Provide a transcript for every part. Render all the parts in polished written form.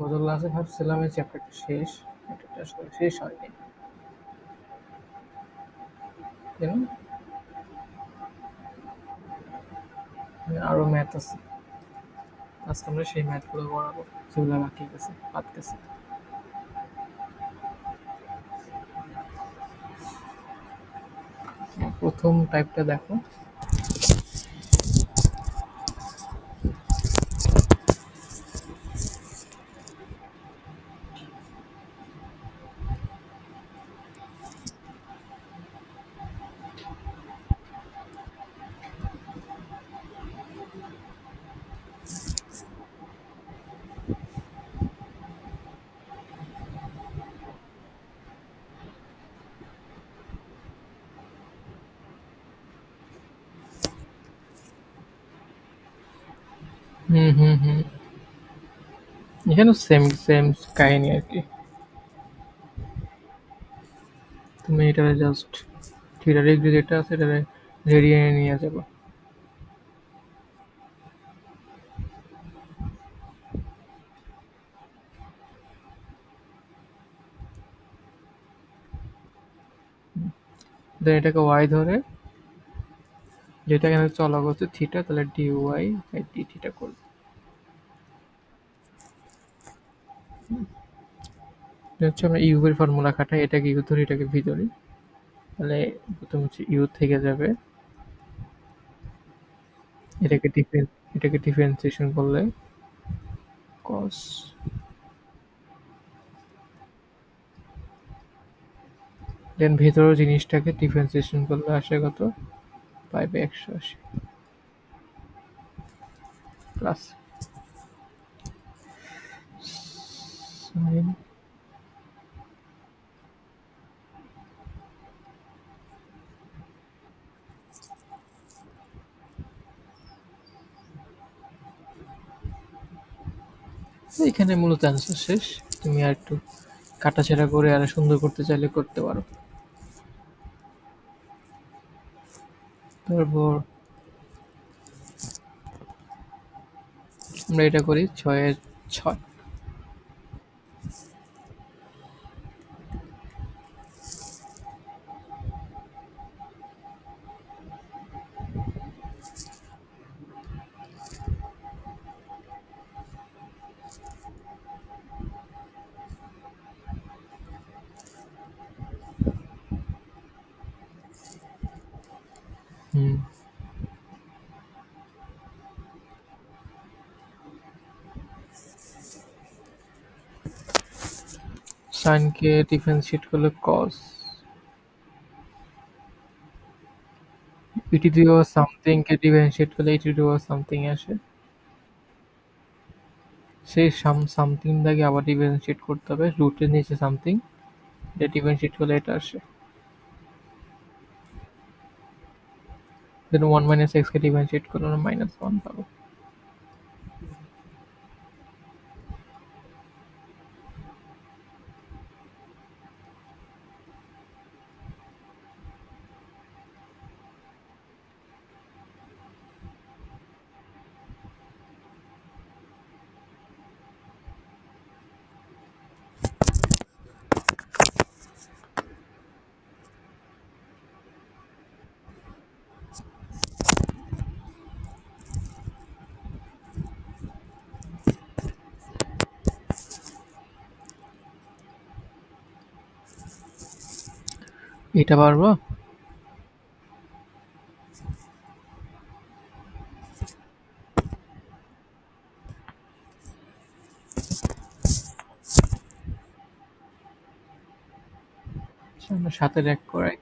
গত ক্লাসে ভাবছিলাম এই চ্যাপ্টারটা শেষ, এটা আসলে শেষ হয়নি। কেন? আরো ম্যাথ আছে, আজকে আমরা সেই ম্যাথগুলো করাবো যেগুলো বাকি গেছে বাদ গেছে। প্রথম টাইপটা দেখো। হুম হুম হুম, এখানে সেম সেম কাহিনী আর কি। তুমি এটারে জাস্ট থিটা ডিগ্রি যেটা আছে এটারে রেডিয়ানে নিয়ে যাবো। দেন এটাকে ওয়াই ধরে, যেটা এখানে চলা করছে থিটা, তাহলে D Y by D theta করবে। এটা হচ্ছে আমরা ইউ এর ফর্মুলা খাটাই, এটাকে ইউ ধরি এটাকে ভি ধরি, তাহলে প্রথম হচ্ছে ইউ থেকে যাবে, এটাকে এটাকে ডিফারেন্সিয়েশন করলে কস, দেন ভেতরের জিনিসটাকে ডিফারেন্সিয়েশন করলে আসে কত, পাইবে 180 প্লাস সাইন। এখানে মূলত অ্যান্সার শেষ। তুমি আর একটু কাটাছেঁড়া করে আর সুন্দর করতে চাইলে করতে পারো। তারপর আমরা এটা করি 6 এর 6। হুম, সাইনকে ডিফারেন্সিয়েট করলে কস, ইটি টু পাওয়ার সামথিং কে ডিফারেন্সিয়েট করলে ইটি টু পাওয়ার সামথিং আসে। সেই সামথিংটাকে আবার ডিফারেন্সিয়েট করতে হবে, রুটের নিচে সামথিং, এটা ডিফারেন্সিয়েট করলে এটা আসে। দেন 1 মাইনাস এক্স কে ডিফারেন্সিয়েট করলে আমরা -1 পাবো। এটা পারবো। আমরা 7-এর 1 করাই।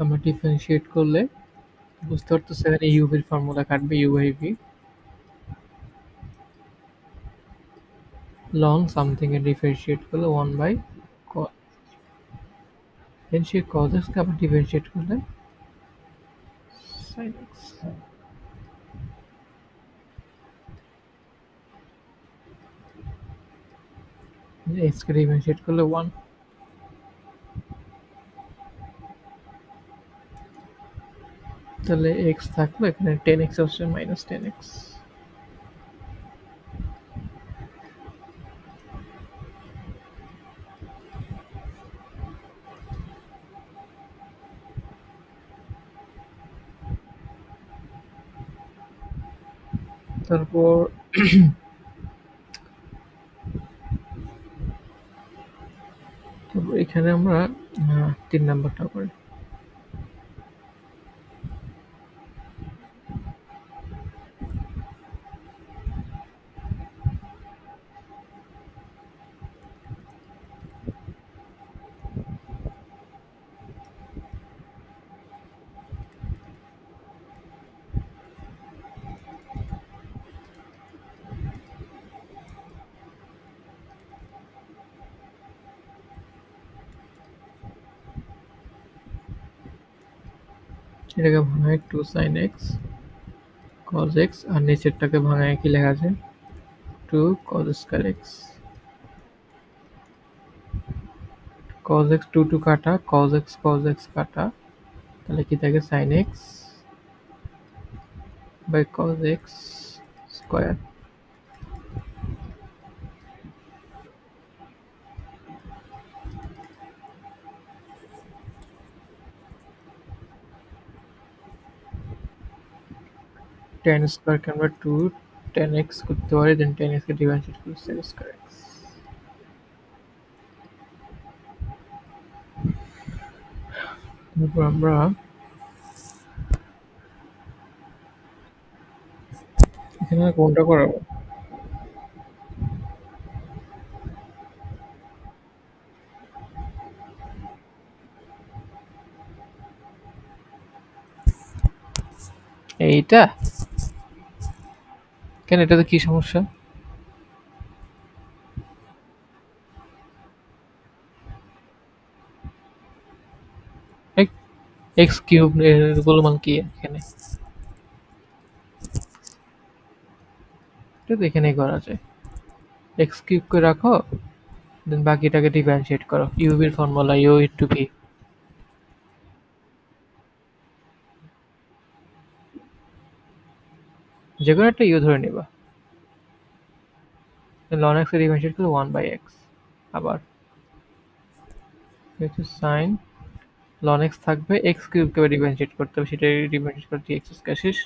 আমরা ডিফারেন্সিয়েট করলে বুঝতে পারতেছি এখানে ইউ এর ফর্মুলা কাটবে, U by V long something এর ডিফারেন্সিয়েট করলে 1 বাই কস, দেন সেই কস এক্স কে আবার ডিফারেন্সিয়েট করলে sin x। x কে ডিফারেন্সিয়েট করলে 1, তাহলে x থাকলো এখানে 10x আসছে -10x। তারপর এখানে আমরা 3 নাম্বারটা করি। এটাকে ভাঙায় 2 sin x cos x, আর নিচেরটাকে ভাঙায় কি লেখা আছে 2 cos square x। cos x 2 2 কাটা, cos x কাটা, তাহলে কি থাকে sin x by cos x square. tan square কে আমরা 2 tan x করতে পারি, দেন tan x কে ডিফারেন্সিয়েট করি sec স্কয়ার x। তারপর আমরা এখানে কোনটা করাবো? এইটা কেন, এটাতে কি সমস্যা? এক্স কিউব এর গোলমাল কি এখানে? এটা তো এখানেই করা যায়। এক্স কিউব করে রাখো, দেন বাকিটাকে ডিফারেন্সিয়েট করো। ইউভির ফর্মুলা ইউ ইন্টু ভি, যে কোনো একটা ইউ ধরে নিবা। লন এক্স এর ডিফারেন্সিয়েট করলে 1/x। আবার সাইন লন এক্স থাকবে, এক্স কিউবকে ডিফারেন্সিয়েট করতে হবে, সেটা ডিফারেন্সিয়েট করতে এক্স স্কয়ার শেষ।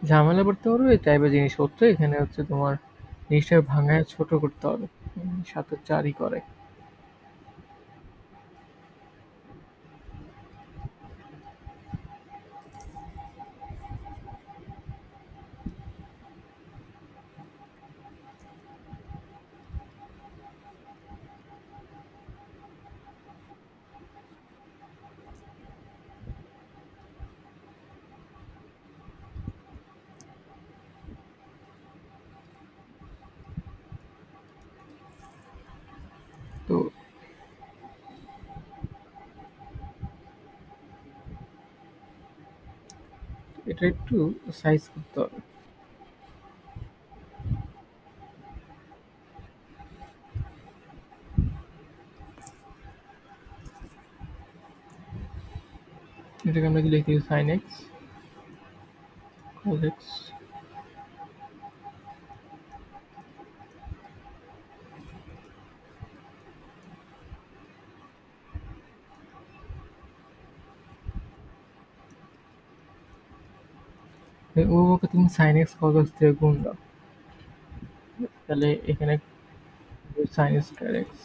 ঝামেলা পড়তে পারবে এই টাইপের জিনিসপত্র। এখানে হচ্ছে তোমার জিনিসটাকে ভাঙায় ছোট করতে হবে। 7/4ই করে। তো এটা একটু সাইজ করতে হবে। এটাকে আমরা কি লিখতে পারি সাইন এক্স cos এক্স। ওকে তুমি সাইন এক্স cos এক্স দিয়ে গুণ দাও, তাহলে এখানে সাইন স্কয়ার এক্স।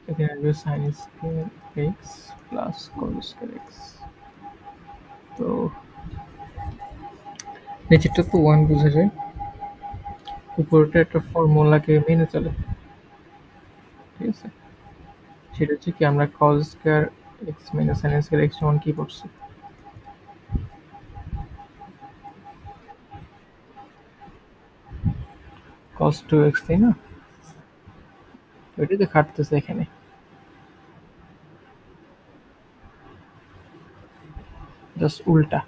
এখানে আসবে sine square x plus cos square x. তো নিচেরটা তো 1 বোঝা যায়, উপরটা একটা ফর্মুলাকে মেনে চলে, ঠিক আছে। সেটা হচ্ছে কি আমরা cos square x minus sin square x সমান কি পড়ছি? cos 2x, তাই না? ওইটাই তো খাটতেছে এখানে। জাস্ট উল্টা।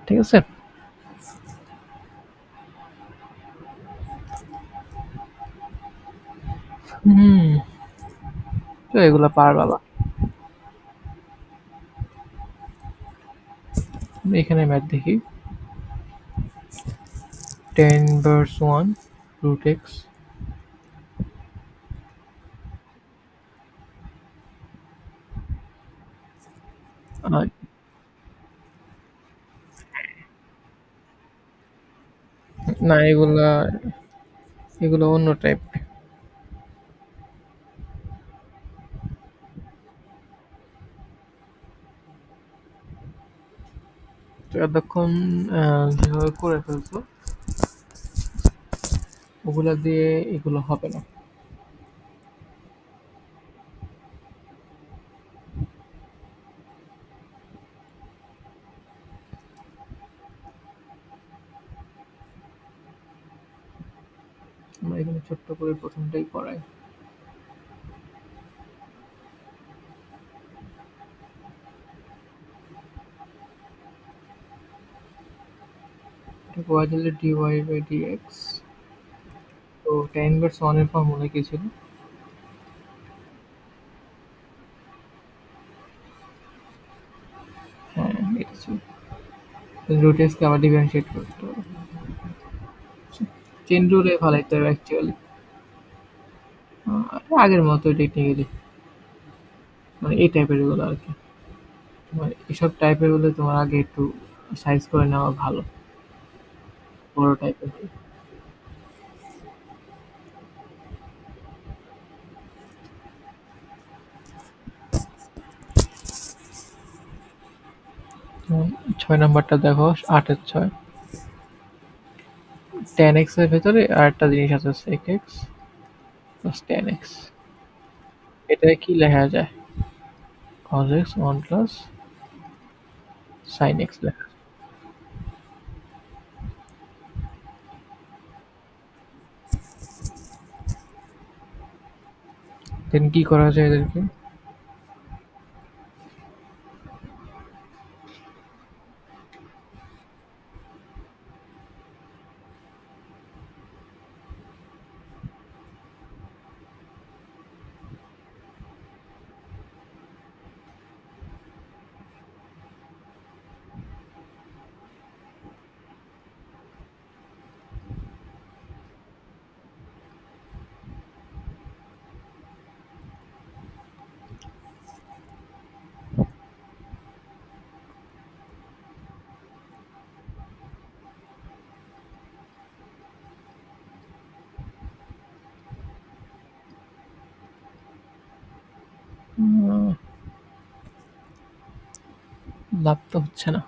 ঠিক আছে? হুম, তো এগুলা পারবা না। আমি এখানে ম্যাথ দেখি। tan inverse 1 root x। আর না, এগুলো অন্য টাইপ। তো এতক্ষণ যেভাবে করে ফেলছো ওগুলা দিয়ে এগুলো হবে না। আমরা এখানে ছোট্ট করে প্রথমটাই করাই। এটা করা গেলে dy বাই dx। তো tan ইনভার্স 1 এর ফর্মুলা কি ছিল? হ্যাঁ, এটা ছিল। রুট x কে আবার ডিফারেন্সিয়েট করতে হবে। চেন রুলে ফালাইতে হবে অ্যাকচুয়ালি। আগের মতো টেকনিক্যালি, মানে এই টাইপের এগুলো আর কি। মানে এসব টাইপের হলে তোমার আগে একটু সাইজ করে নেওয়া ভালো, বড় টাইপের। 6 নাম্বারটা দেখো, 8-এর 6। tan x এর ভেতরে আরেকটা জিনিস আছে sec x plus tan x। এটা কি লেখা যায়? cos x 1 plus sin x লেখা যায়। দেন কি করা যায় এদেরকে? উম, লাভ তো হচ্ছে না।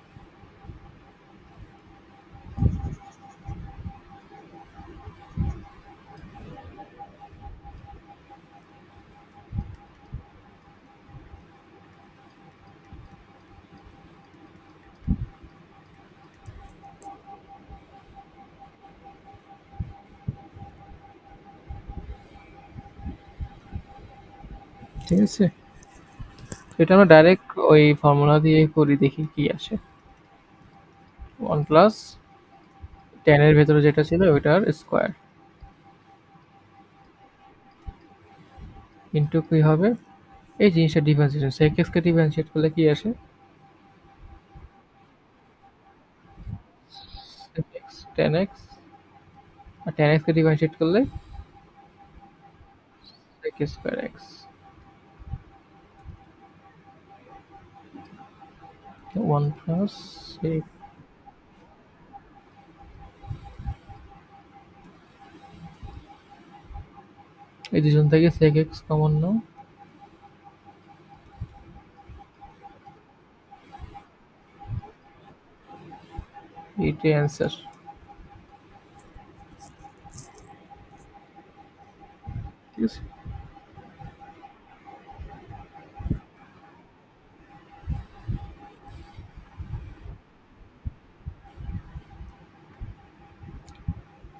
ঠিক আছে, এটা আমরা ডাইরেক্ট ওই ফর্মুলা দিয়ে করি, দেখি কি আসে। 1 প্লাস tan এর ভেতরে যেটা ছিল ওইটার স্কোয়ার ইন্টু কি হবে, এই জিনিসটা ডিফারেন্সিয়েশন sec x কে ডিফারেন্সিয়েট করলে কি আসে? sec x tan x, আর tan x কে ডিফারেন্সিয়েট করলে sec square x। One plus এই দুজন থেকে sec x কমন নাও, এইটাই অ্যান্সার। ঠিক আছে,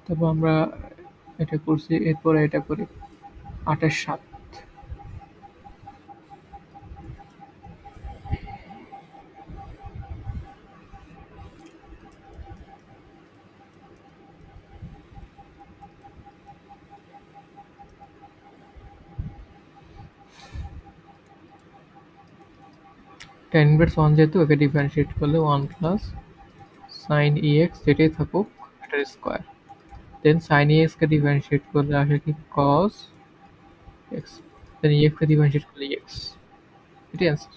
তারপর আমরা এটা করছি, এরপরে এটা করি। 28/7, 10/1 যেহেতু একে ডিফারেন্সিয়েট করলে 1 প্লাস সাইন ex যেটাই থাকুক এটার স্কোয়ার, দেন সাইন ex কে ডিফারেন্সিয়েট করলে আসে কি cos x, দেন ex কে ডিফারেন্সিয়েট করলে x, এটাই অ্যান্সার।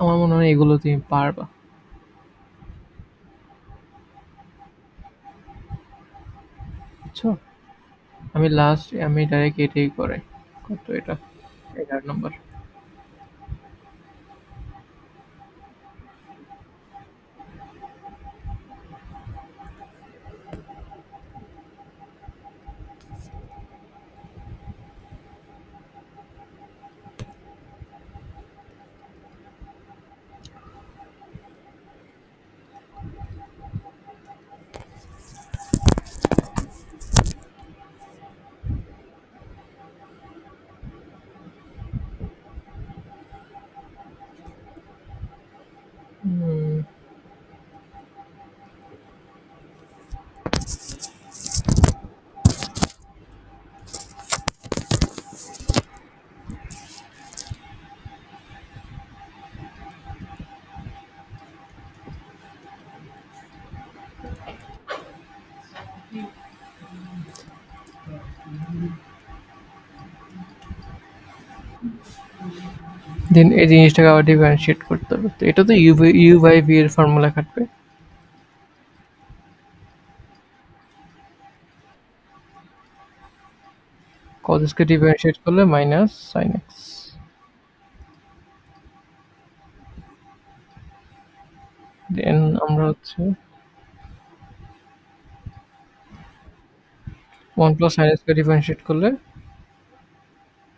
আমার মনে হয় এগুলো তুমি পারবা, বুঝছো? আমি ডাইরেক্ট এটাই করাই। কত এটা? 11 নম্বর। দেন এই জিনিসটাকে আবার ডিফারেন্সিয়েট করতে হবে, তো এটা তো ইউ বাই ভি এর ফর্মুলা খাটবে। cos x কে ডিফারেন্সিয়েট করলে মাইনাস সাইন এক্স, দেন আমরা হচ্ছে 1 প্লাস সাইন এক্স কে ডিফারেন্সিয়েট করলে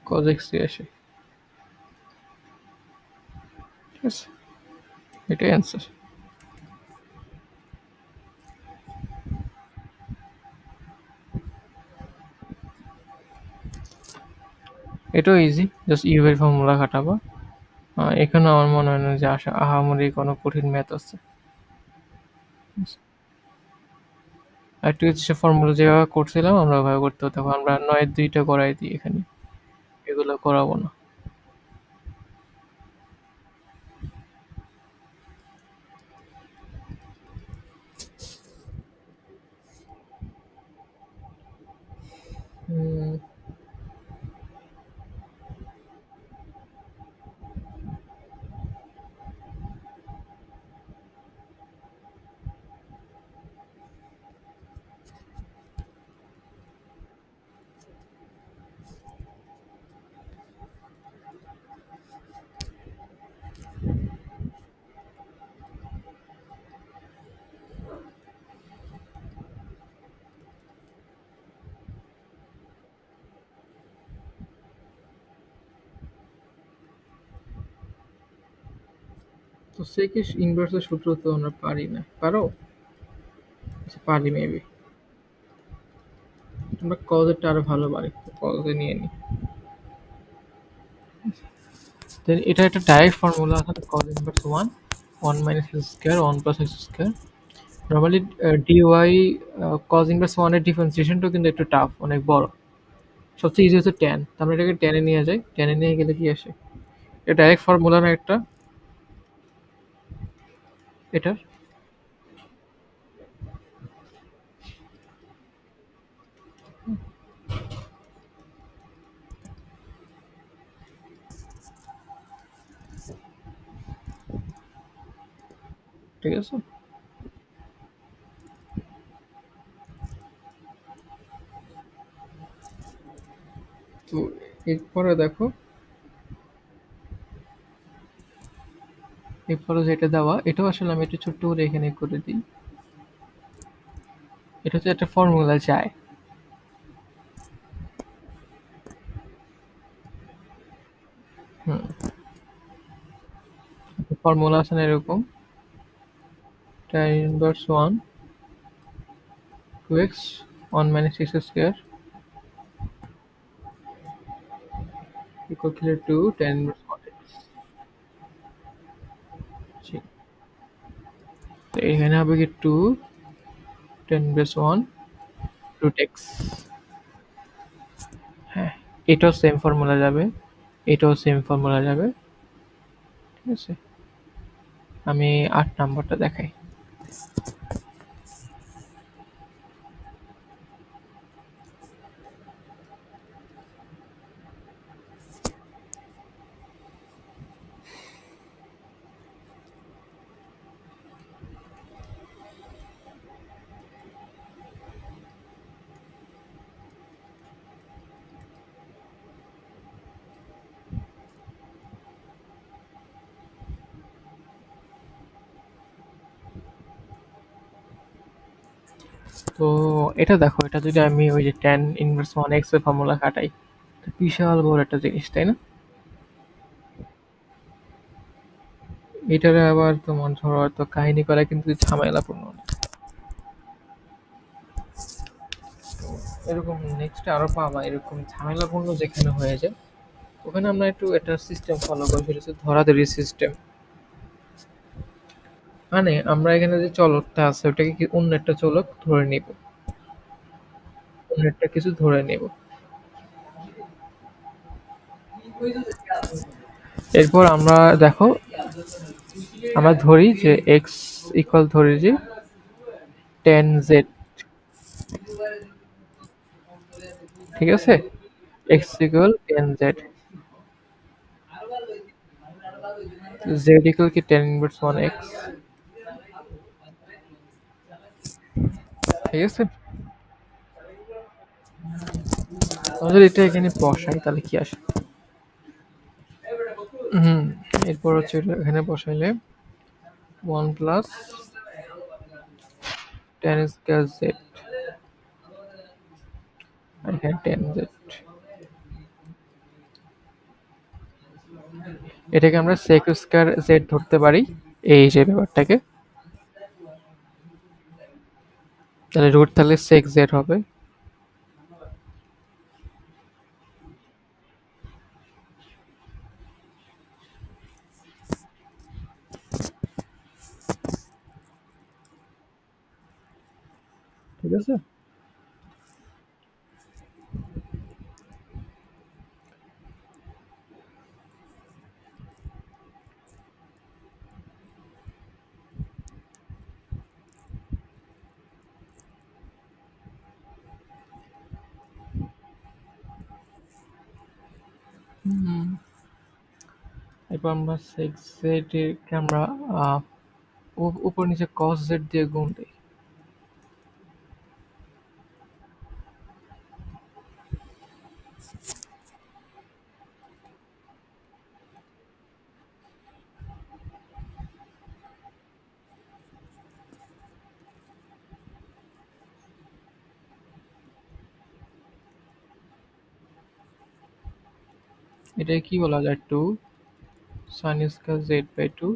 cos x দিয়ে আসে। ঠিক আছে, এটাই অ্যান্সার। এটাও ইজি, জাস্ট ইউ এর ফর্মুলা খাটাবা। এখানে আমার মনে হয় না যে আহামরি কোনো কঠিন ম্যাথ আছে। আর একটু হচ্ছে ফর্মুলা যেভাবে করছিলাম আমরা ওভাবে করতে হতো, আমরা 9-2টা করাই দিই এখানে, এগুলো করাবো না। হুম, তো সেকেশ ইনভার্সের সূত্র তো আমরা পারি না, পারো? আচ্ছা, পারি মেবি। আমরা কজেরটা আরো ভালো পারি, কজে নিয়ে নিই। দেন এটা একটা ডাইরেক্ট ফর্মুলা আছে, cos inverse one, one minus x square, one plus x square. Normally D Y cos inverse ওয়ানের ডিফারেন্সিয়েশনটাও কিন্তু একটু টাফ, অনেক বড়। সবচেয়ে ইজি হচ্ছে ট্যান, আমরা এটাকে ট্যানে নিয়ে যাই, ট্যানে নিয়ে গেলে কি আসে? এটা ডাইরেক্ট ফর্মুলা না একটা এটার? ঠিক আছে? তো এরপরে দেখো, এরপরে যেটা দেওয়া, এটাও আসলে আমি একটু ছোট্ট করে এখানে করে দিই। এটা হচ্ছে একটা ফর্মুলা চায়। হুম, ফর্মুলা আছে না এরকম, tan inverse 1 2x 1 minus x square equal to tan inverse 1x। জি। তো এখানে হবে কি 2 tan inverse 1 root x। হ্যাঁ, এটাও সেম ফর্মুলা যাবে, এটাও সেম ফর্মুলা যাবে। ঠিক আছে? আমি ৮ নাম্বারটা দেখাই। তো এটা দেখো, এটা যদি আমি ওই যে tan ইনভার্স 1x এর ফর্মুলা খাটাই, তো বিশাল বড় একটা জিনিস, তাই না? এটারে আবার তোমার ধরো হয়তো কাহিনী করা কিন্তু ঝামেলাপূর্ণ না। এরকম নেক্সট আরো পাবা এরকম ঝামেলাপূর্ণ যেখানে হয়ে যায়, ওখানে আমরা একটু একটা সিস্টেম ফলো করি, সেটা হচ্ছে ধরাধরি সিস্টেম। মানে আমরা এখানে যে চলকটা আছে ওটাকে কি অন্য একটা চলক ধরে নিব, অন্য একটা কিছু ধরে নিব। এরপর আমরা দেখো, আমরা ধরি যে এক্স ইকুয়াল ধরি যে টেন জেড। ঠিক আছে? X equal ten Z, Z equal কি টেন ইনভার্স ওয়ান এক্স। ঠিক আছে? আমরা যদি এটা এখানে বসাই তাহলে কি আসে? হুম, এরপর হচ্ছে এটা এখানে বসাইলে one plus tan square z, আর এখানে টেন জেড। এটাকে আমরা সেক স্কোয়ার জেড ধরতে পারি, এই যে ব্যাপারটাকে। তাহলে রুট তাহলে সেক জেড হবে। ঠিক আছে? হুম, এরপর আমরা সেক জেড এরকে আমরা উপর নিচে কস জেড দিয়ে গুণ দিই। এটাকে কি বলা যায়? Two sine square z by two,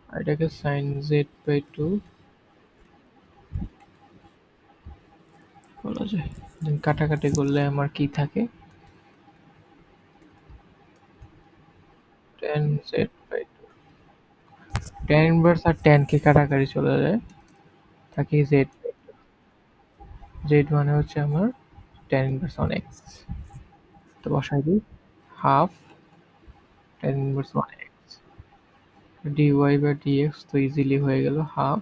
আর এটাকে সাইন জেড বাই টু বলা যায়। Then কাটাকাটি করলে আমার কি থাকে? Tan z by two, tan inverse আর টেন কে কাটাকাটি চলে যায়, থাকে জেড। জেড মানে হচ্ছে আমার টেন ইনভার্স অন এক্স। তো বসাই দিই half tan inverse one x, D Y by D X তো ইজিলি হয়ে গেল হাফ।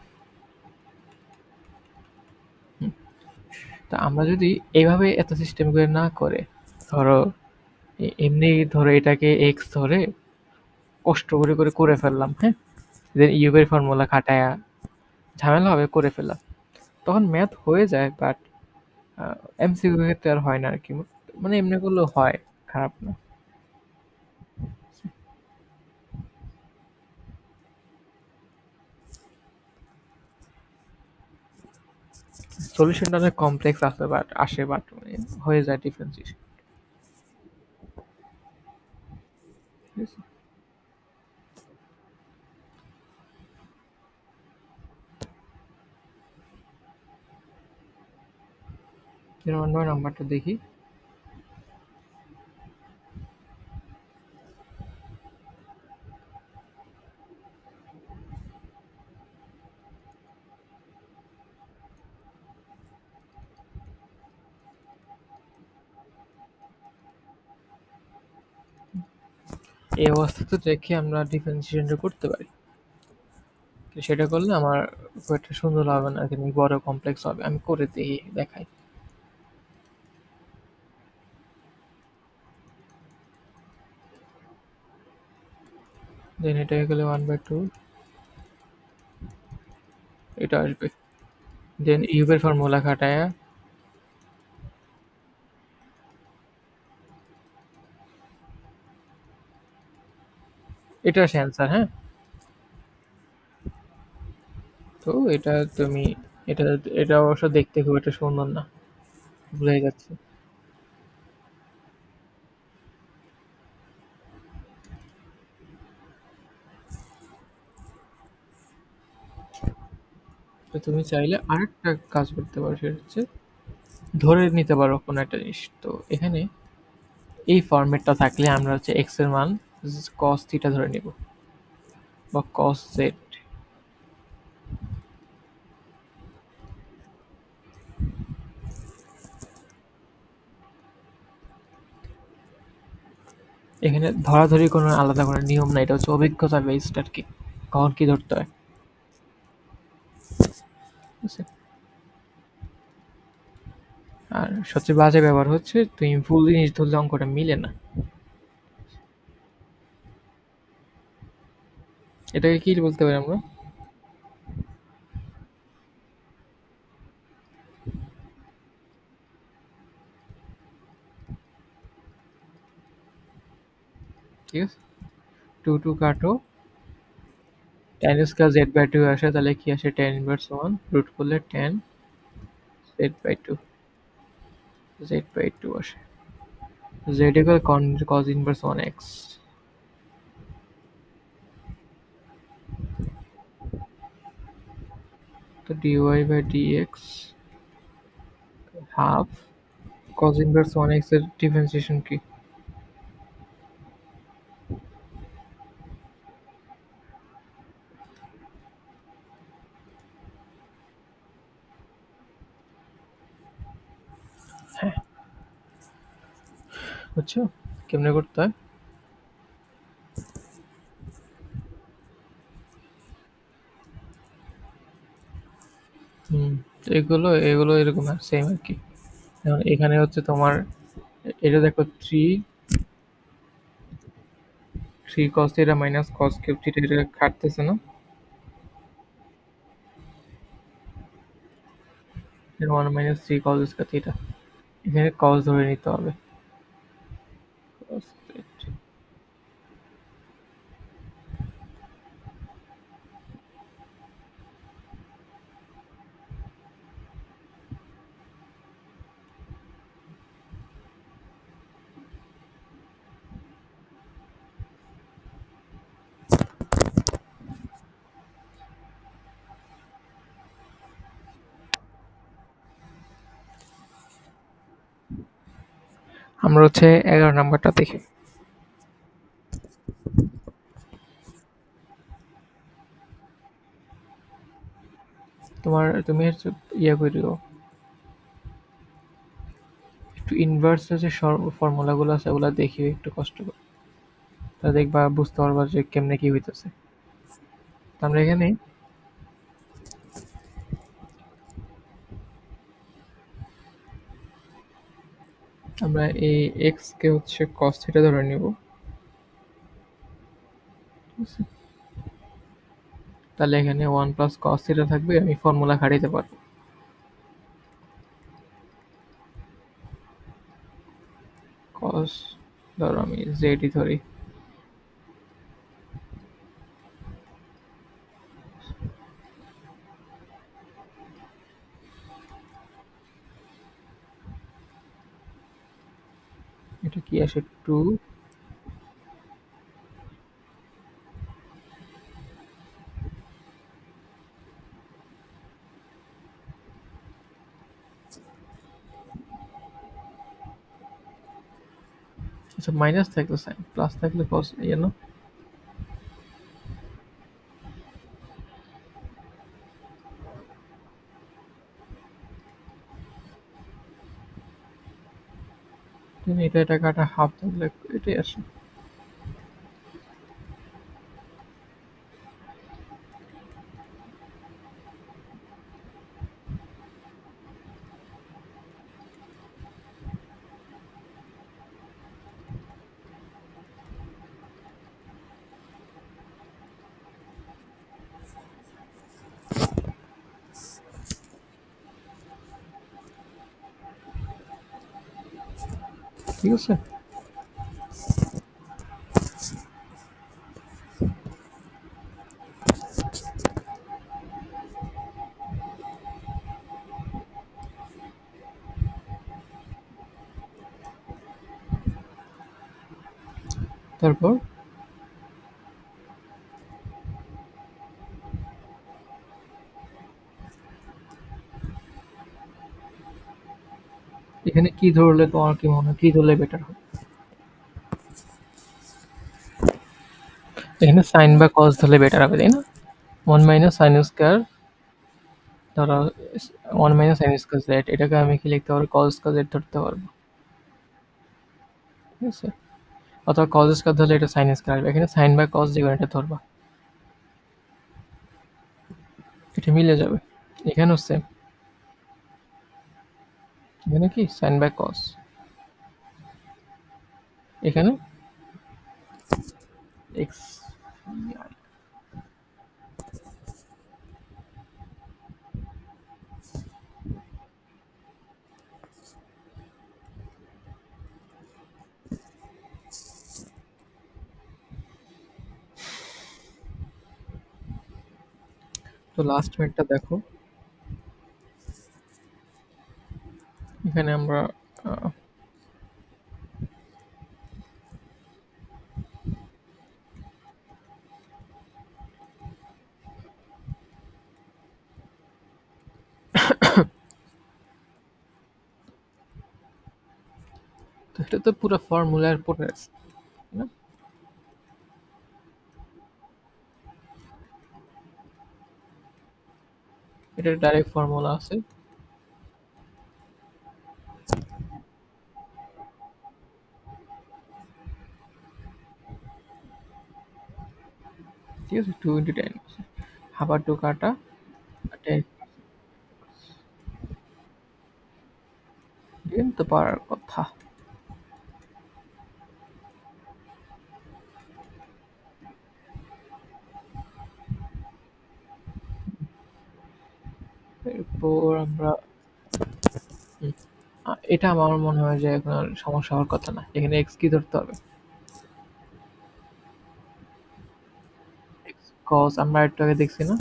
তা আমরা যদি এইভাবে এত সিস্টেম করে না করে, ধরো এমনি ধরো এটাকে এক্স ধরে কষ্ট করে করে করে ফেললাম, হ্যাঁ, দেন ইউবের ফর্মুলা খাটায়া ঝামেলা হবে করে ফেলা। তখন ম্যাথ হয়ে যায়, বাট এমসিকিউ ক্ষেত্রে আর হয় না আর কি। মানে এমনি করলেও হয়, খারাপ না। সলিউশনটা অনেক কমপ্লেক্স আছে, বাট আসে, বাট মানে হয়ে যায় ডিফারেন্সিয়েশন। ঠিক আছে? 0 নাম্বারটা দেখি। এই অবস্থাতে রেখে আমরা ডিফারেন্সিয়েশনটা করতে পারি। তো সেটা করলে আমার খুব একটা সুন্দর হবে না, কিন্তু বড় কমপ্লেক্স হবে। আমি করে দেখি, দেখাই। দেন এটা হয়ে গেলে 1/2 এটা আসবে। দেন ইউবের ফর্মুলা খাটায়া এটা আসে অ্যান্সার, হ্যাঁ। তো এটা তুমি এটা এটা অবশ্য দেখতে খুব একটা সুন্দর না, ভুলে যাচ্ছে। তো তুমি চাইলে আরেকটা কাজ করতে পারো, সেটা হচ্ছে ধরে নিতে পারো কোনো একটা জিনিস। তো এখানে এই ফরম্যাটটা থাকলে আমরা হচ্ছে এক্স এর মান cos থিটা ধরে নিব, বা cos z। এখানে ধরাধরি কোনো আলাদা কোনো নিয়ম নাই, এটা হচ্ছে অভিজ্ঞতা বেসড আর কি, কখন কি ধরতে হয়। ঠিক আছে? আর সবচেয়ে বাজে ব্যাপার হচ্ছে তুমি ভুল জিনিস ধরলে অঙ্কটা মিলে না। এটাকে কি বলতে পারি আমরা? ঠিক আছে, টু টু কাটো, tan স্কয়ার z/2 আসে, তাহলে কি আসে? tan ইনভার্স 1 রুট করলে tan z/2, z/2 আসে। z equal cos inverse 1x। তো dy by dx half cos inverse 1x এর ডিফারেন্সিয়েশন কি? হ্যাঁ, বুঝছো কেমনে করতে হয়? হুম, তো এগুলো এরকম সেম আর কি। যেমন এখানে হচ্ছে তোমার এটা দেখো, three cos theta minus cos cube theta, এটা কাটতেছে না? 1 - 3 cos স্কয়ার থিটা, এখানে cos ধরে নিতে হবে। cos theta। আমরা হচ্ছে 11 নাম্বারটা দেখি। তুমি হচ্ছে ইয়ে করিও, একটু ইনভার্স যে ফর্মুলাগুলো আছে ওগুলো দেখিও একটু কষ্ট করে, তা দেখবা বুঝতে পারবা যে কেমনে কি হইতেছে। আমরা এখানে আমরা এই এক্স কে হচ্ছে cos থিটা ধরে নিব। ঠিক আছে? তাহলে এখানে 1 প্লাস কস থিটা থাকবে, আমি ফর্মুলা খাটাইতে পারবো। কস, ধরো আমি জেডই ধরি, এটা কি আসে 2, আচ্ছা মাইনাস থাকলে সাইন, প্লাস থাকলে কস, ইয়ে না। তুমি এটা কাটা হাফ থাকলে এটাই আসে। ঠিক আছে। তারপর এখানে কি ধরলে তোমার কি মনে হয়, কি ধরলে বেটার হয়? এখানে সাইন বা কস ধরলে বেটার হবে, তাই না? 1 মাইনাস সাইন স্কয়ার, ধরো 1 মাইনাস সাইন স্কয়ার জেড, এটাকে আমি কি লিখতে পারবো, কস স্কয়ার জেড ধরতে পারবো। ঠিক আছে, অথবা কস স্কয়ার ধরলে এটা সাইন স্কয়ার আসবে, এখানে সাইন বাই কস যে কোনো একটা ধরবা, এটা মিলে যাবে। এখানেও সেম, এখানে কি সাইন বাই কস, এখানে এক্স। তো লাস্ট মিনিটটা দেখো, এখানে আমরা তো এটা তো পুরো ফর্মুলার পরে আছে, তাই না? এটার ডাইরেক্ট ফর্মুলা আছে। ঠিক আছে, 2 × 10 হাফ আর 2 কাটা, 10 তো পারার কথা। এরপর আমরা এটা আমার মনে হয় যে এখন আর সমস্যা হওয়ার কথা না, এখানে এক্স কি ধরতে হবে, এক্স কস, আমরা একটু আগে দেখছি না।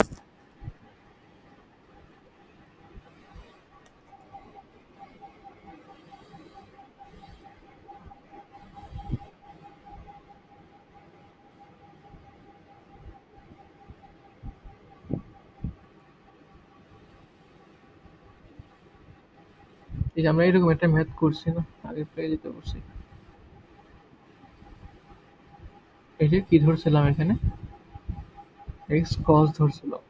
এই যে আমরা এরকম একটা ম্যাথ করছি না, আগে পেজে করছি। এই যে কি ধরছিলাম এখানে, এক্স কস ধরছিলাম।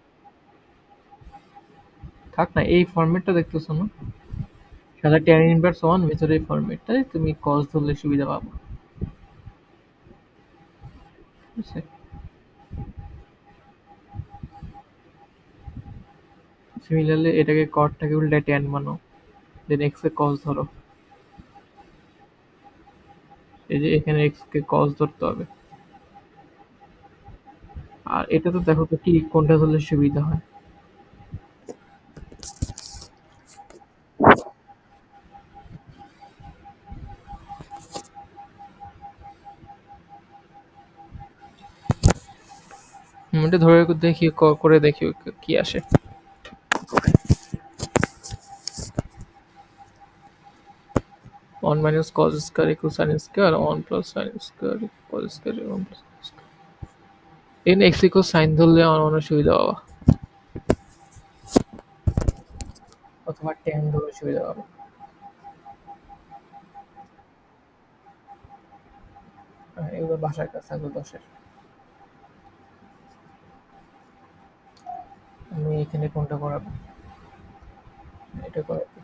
থাক না, এই ফরম্যাটটা দেখতেছো না, সাথে ট্যান ইনভার্স ওয়ান ভেতরে এই ফরম্যাটটাই তুমি কস ধরলে সুবিধা পাবো। ঠিক আছে, সিমিলারলি এটাকে কটটাকে উল্টে ট্যান বানাও, দেন এক্স এ কস ধরো। এই যে এখানে এক্স কে কস ধরতে হবে, আর এটা তো দেখো তো কি কোনটা করলে সুবিধা হয়। এটা ধরে দেখি করে দেখি কি আসে। 1 minus cos square equals sin square, 1 plus sin square cos square, 1 plus cos square। এখানে x equals sin ধরলে আমার মনে হয় সুবিধা পাবা, অথবা tan ধরলে সুবিধা পাবা। এগুলো বাসার কাছে থাকবে 10-এর। আমি এখানে কোনটা করাবো, এটা করাবো।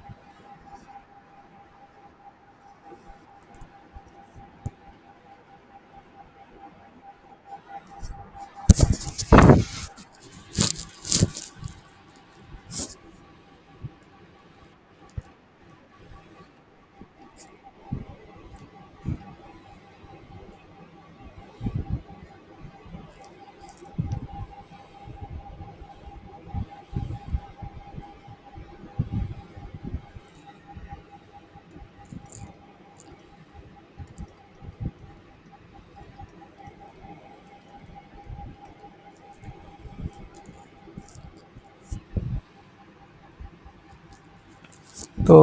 তো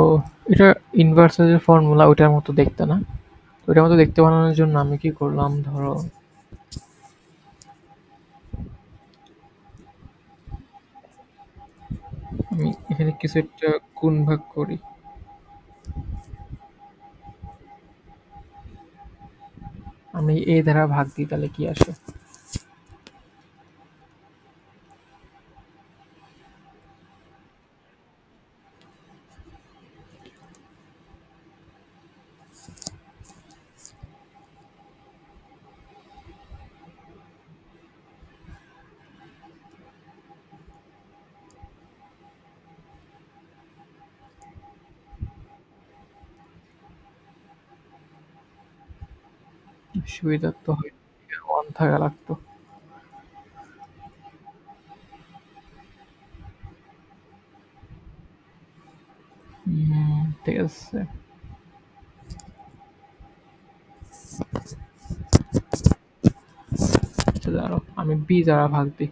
এটা ইনভার্সের যে ফর্মুলা ওইটার মতো দেখতে না, তো ওইটার মতো দেখতে বানানোর জন্য আমি কি করলাম, ধরো আমি এখানে কিছু একটা গুণ ভাগ করি। আমি এই দ্বারা ভাগ দিই, তাহলে কি আসে? সুবিধার তো হয়, 1 থাকা লাগতো। ঠিক আছে। আচ্ছা দাঁড়াও, আমি বি দ্বারা ভাগ দিই।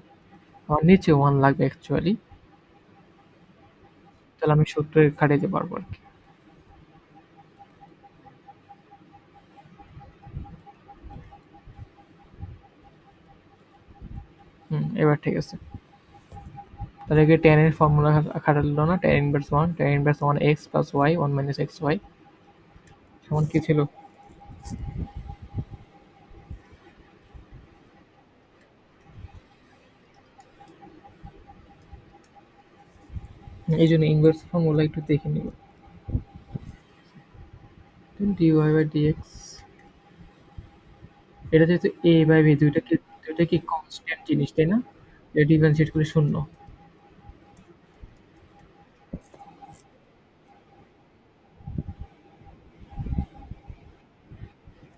আমার নিচে 1 লাগবে অ্যাকচুয়ালি, তাহলে আমি সূত্রে খাটাইতে পারবো আর কি। এবার ঠিক আছে। তাহলে কি tan এর ফর্মুলা খাটালো না, tan inverse 1, tan inverse 1 x plus y 1 minus x y সমান কি ছিল? এই জন্য ইনভার্স ফর্মুলা একটু দেখে নিব। dy বাই dx, এটা যেহেতু a বাই b দুইটা কি কনস্ট্যান্ট জিনিস, তাই না? এটা ডিফারেন্সিয়েট করে শূন্য।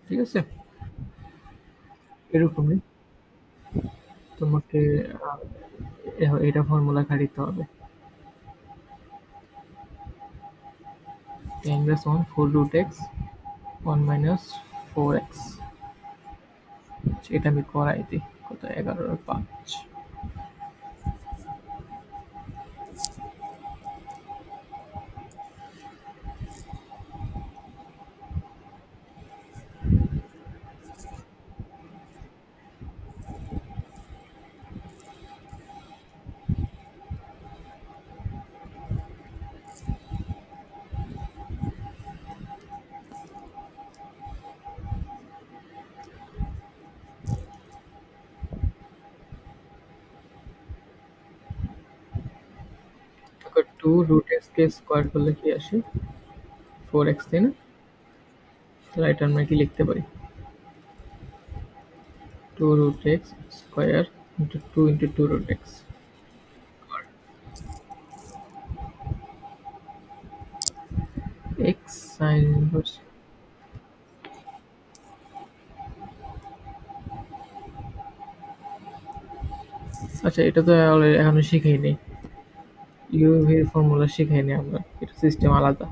ঠিক আছে, এরকমই তোমাকে এটা ফর্মুলা খাটিতে হবে। tan inverse 1 4 root x 1 minus 4x। এটা আমি করাই দিই, কত 11/5। টু রুট এক্স কে স্কোয়ার করলে কি আসে? 4x, তাই না? তাহলে এটা আমরা কি লিখতে পারি? 2 root x square into 2 into 2 root x। x sin inverse, আচ্ছা, এটা তো already এখনো শিখাইনি। ইউভির ফর্মুলা শিখাইনি আমরা, এটা সিস্টেম আলাদা।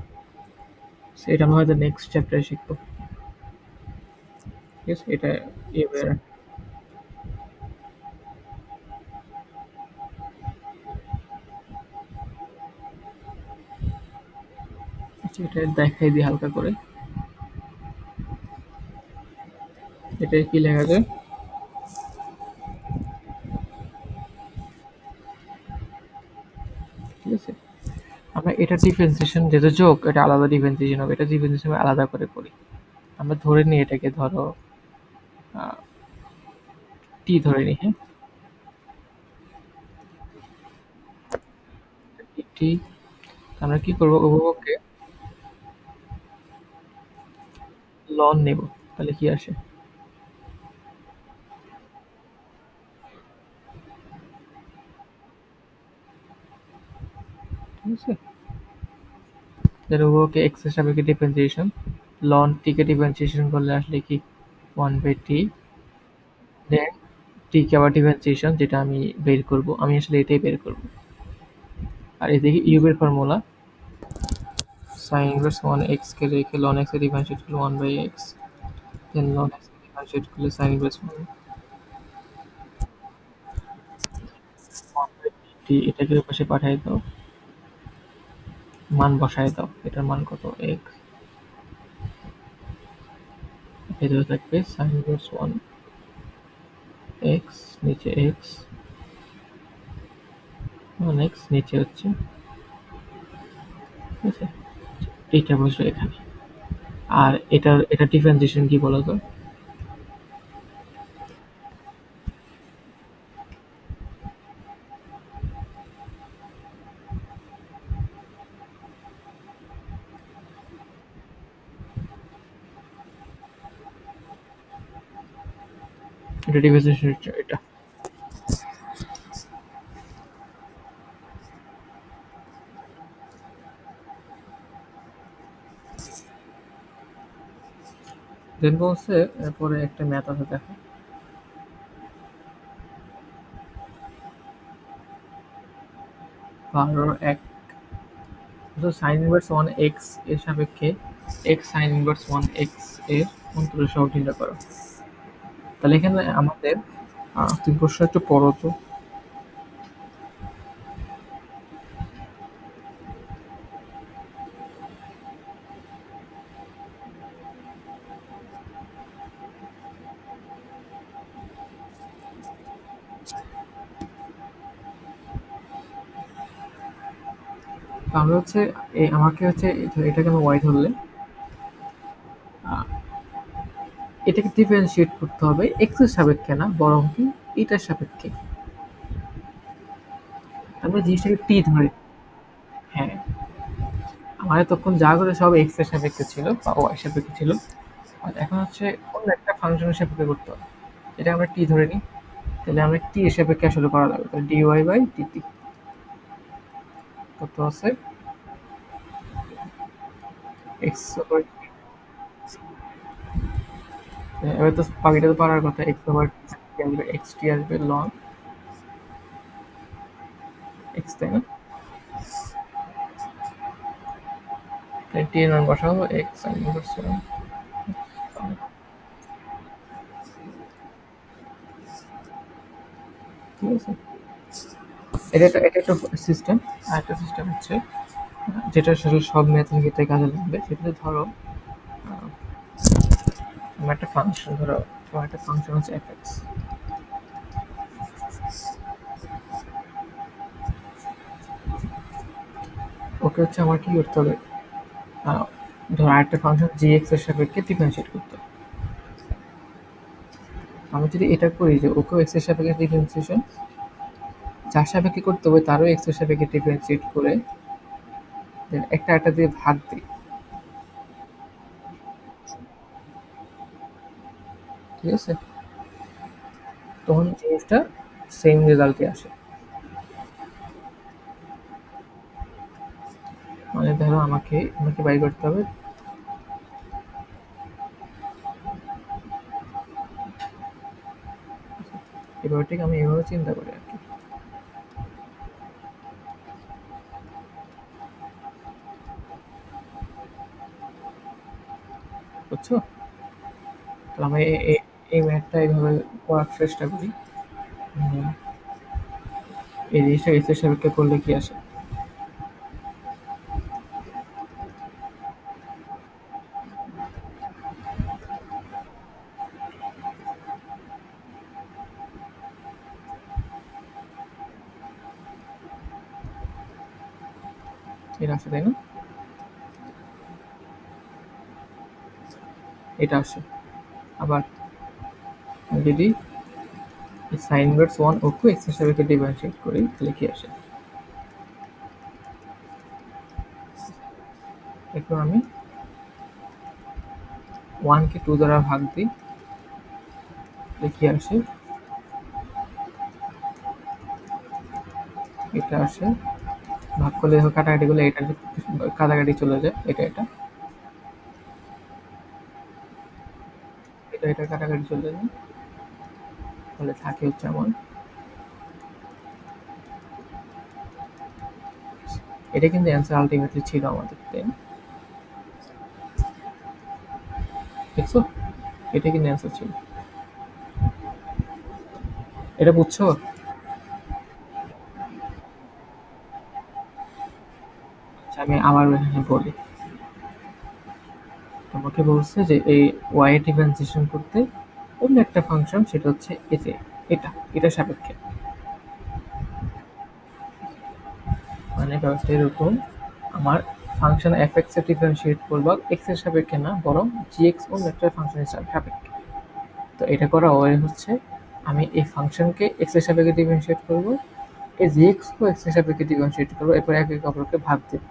এটা আমরা হয়তো নেক্সট চ্যাপ্টারে শিখবো। ঠিক আছে, এটা ইউভি এর। আচ্ছা, এটা দেখাই দিই হালকা করে। এটা কি লেখা যায়? ঠিক আছে, আমরা এটা ডিফারেন্সিয়েশন যেটা যোগ, এটা আলাদা ডিফারেন্সিয়েশন হবে, এটা ডিফারেন্সিয়েশন আলাদা করে করি। আমরা ধরে নিই এটাকে, ধরো টি ধরে নিই, হ্যাঁ। টি, আমরা কি করবো, উপভোগকে লন নেব, তাহলে কি আসে? ঠিক আছে, তাহলে উপভোগকে এক্স এর সাপেক্ষে ডিফারেন্সিয়েশন, লন টি কে ডিফারেন্সিয়েশন করলে আসলে কি 1/t, দেন টি কে আবার ডিফারেন্সিয়েশন, যেটা আমি বের করব, আমি আসলে এটাই বের করব। আর এদিকে ইউবের ফর্মুলা, sin inverse 1 x কে রেখে ln x এর ডিফারেন্সিয়েট করলে 1/x, দেন ln x কে ডিফারেন্সিয়েট করলে sin inverse 1/t, এটাকে ওই পাশে পাঠিয়ে দাও, মান বসায় দাও, এটার মান কত, x, ভেতরে থাকবে sin inverse 1 x, নিচে x, 1x, নিচে হচ্ছে, ঠিক আছে, এইটা বসবে এখানে। আর এটা ডিফারেন্সিয়েশন কি বলতো? এটা ডিফারেন্সিয়েশন হচ্ছে এটা। দেন বলছে এরপরে একটা ম্যাথ আছে, দেখো 12 তো সাইন ইনভার্স 1 x এর সাপেক্ষে x সাইন ইনভার্স 1 x এর অন্তরের সহগ নির্ণয় করো। তাহলে এখানে আমাদের তুমি প্রশ্ন একটু পড়ো তো। তাহলে হচ্ছে আমাকে হচ্ছে এটাকে আমি y ধরলে, আহ, এটাকে ডিফারেন্সিয়েট করতে হবে x এর সাপেক্ষে না, বরং কি এটার সাপেক্ষে। আমরা জিনিসটাকে t ধরে, হ্যাঁ, আমার তখন যা করে সব x এর সাপেক্ষে ছিল বা y এর সাপেক্ষে ছিল, আর এখন হচ্ছে অন্য একটা ফাংশনের সাপেক্ষে করতে হবে। এটা আমরা t ধরে নিই, তাহলে আমরা t এর সাপেক্ষে আসলে করা লাগবে, তাহলে dy বাই dt কত আছে, x ওভার, এবার তো বাকিটা তো পারার কথা, x ওভার আসবে, x t আসবে লন x, তাই না? তাই t এর মান বসাবো x sin inverse 1, ঠিক আছে। এটা একটা সিস্টেম। আর একটা সিস্টেম হচ্ছে যেটা আসলে সব ম্যাথের ক্ষেত্রে কাজে লাগবে, সেটা ধরো আমার একটা ফাংশন, ধরো তোমার একটা ফাংশন হচ্ছে fx, ওকে হচ্ছে আমার কি করতে হবে, আহ, ধরো আরেকটা ফাংশন gx এর সাপেক্ষে ডিফারেন্সিয়েট করতে হবে। আমি যদি এটা করি যে ওকেও x এর সাপেক্ষে ডিফারেন্সিয়েশন, যার সাপেক্ষে করতে হবে তারও x এর সাপেক্ষে ডিফারেন্সিয়েট করে দেন একটা দিয়ে ভাগ দিই, ঠিক আছে, তখন জিনিসটা সেম রেজাল্টই আসে। মানে ধরো আমাকে বাই করতে হবে, এবার ঠিক আমি এভাবে চিন্তা করি আর কি, বুঝছো? তাহলে আমি এই ম্যাথটা এইভাবে করার চেষ্টা করি। উম, এই জিনিসটা এক্স এর সাপেক্ষে করলে কি আসে? এটা আসে, তাই না? এটা আসে। আবার আমি যদি sign inverse one okay x এর সাপেক্ষে ডিফারেন্সিয়েট করি তাহলে কি আসে? এরপর আমি ওয়ানকে টু দ্বারা ভাগ দিই, তাহলে কি আসে? এটা আসে। ভাগ করলে দেখো কাটাকাটি করলে এটা কাটাকাটি চলে যায়, এটা এটা এটা এটা কাটাকাটি চলে যায়, তাহলে থাকে হচ্ছে আমার, এটা কিন্তু অ্যান্সার আলটিমেটলি ছিল আমাদের, তাই না? দেখছো, এটা কিন্তু অ্যান্সার ছিল। এটা বুঝছো? আচ্ছা, আমি আবার এখানে বলি। তোমাকে বলছে যে এই ওয়াই এর ডিফারেন্সিয়েশন করতে অন্য একটা ফাংশন, সেটা হচ্ছে এই যে এটা সাপেক্ষে, মানে ব্যাপারটা এরকম, আমার ফাংশন এফ এক্স এর ডিফারেন্সিয়েট করবা এক্স এর সাপেক্ষে না, বরং জি এক্স অন্য একটা ফাংশনের সাপেক্ষে। তো এটা করা ওয়ে হচ্ছে, আমি এই ফাংশনকে এক্স এর সাপেক্ষে ডিফারেন্সিয়েট করবো, এই জি এক্স কেও এক্স এর সাপেক্ষে ডিফারেন্সিয়েট করবো, এরপর একে অপরকে ভাগ দেব।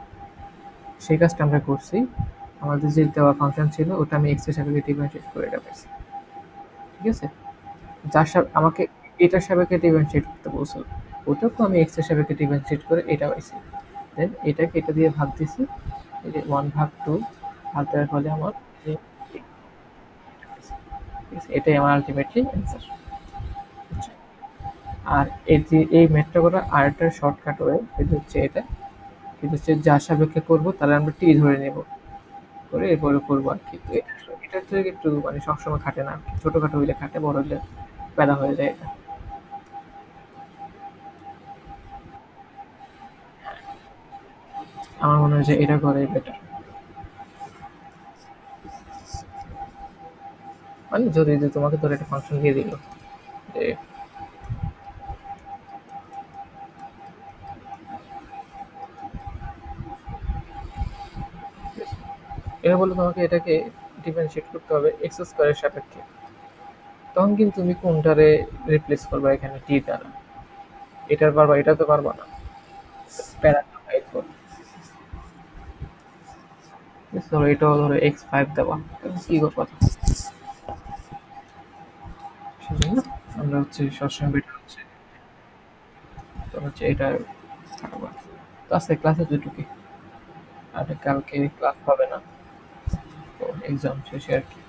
সেই কাজটা আমরা করছি। আমাদের যে দেওয়া ফাংশন ছিল ওটা আমি এক্স এর সাপেক্ষে ডিফারেন্সিয়েট করে এটা পাইছি, ঠিক আছে? আমাকে এটার সাপেক্ষে ডিফারেন্সিয়েট করতে বলছিল, ওটাকেও আমি এক্স এর সাপেক্ষে ডিফারেন্সিয়েট করে এটা পাইছি। দেন এটাকে এটা দিয়ে ভাগ দিছি, এই যে ওয়ান ভাগ টু, ভাগ দেওয়ার ফলে আমার যে ঠিক আছে, এটাই আমার আলটিমেটলি অ্যান্সার। আর এই যে এই ম্যাথটা করা আরেকটা শর্টকাট ওয়ে, এটা হচ্ছে এটা, এটা হচ্ছে যার সাপেক্ষে করবো তাহলে আমরা টি ধরে নেব, করে এরপরে করবো আর কি। তো এটা হচ্ছে একটু মানে সবসময় খাটে না আর কি। ছোটখাটো হইলে খাটে, বড় হইলে প্যারা হয়ে যায় এটা। আমার মনে হয় যে এটা করে বেটার। মানে যদি যে তোমাকে ধরে একটা ফাংশন দিয়ে দিল যে এটা বললো তোমাকে এটাকে ডিফারেন্সিয়েট করতে হবে এক্স স্কোয়ারের সাপেক্ষে, তখন কিন্তু তুমি কোনটারে রিপ্লেস করবে এখানে টি দ্বারা? এটার পারবা, এটা তো পারবা না, প্যারা ধরো এটাও ধরো এক্স ফাইভ দেওয়া, কি করবা? সেজন্য আমরা হচ্ছে সবসময় বেটার হচ্ছে তো হচ্ছে এটা খাটাবো। তো আজকে ক্লাসে যেটুকুই, আর কালকে ক্লাস পাবে না, তো এক্সাম শেষে আর কি।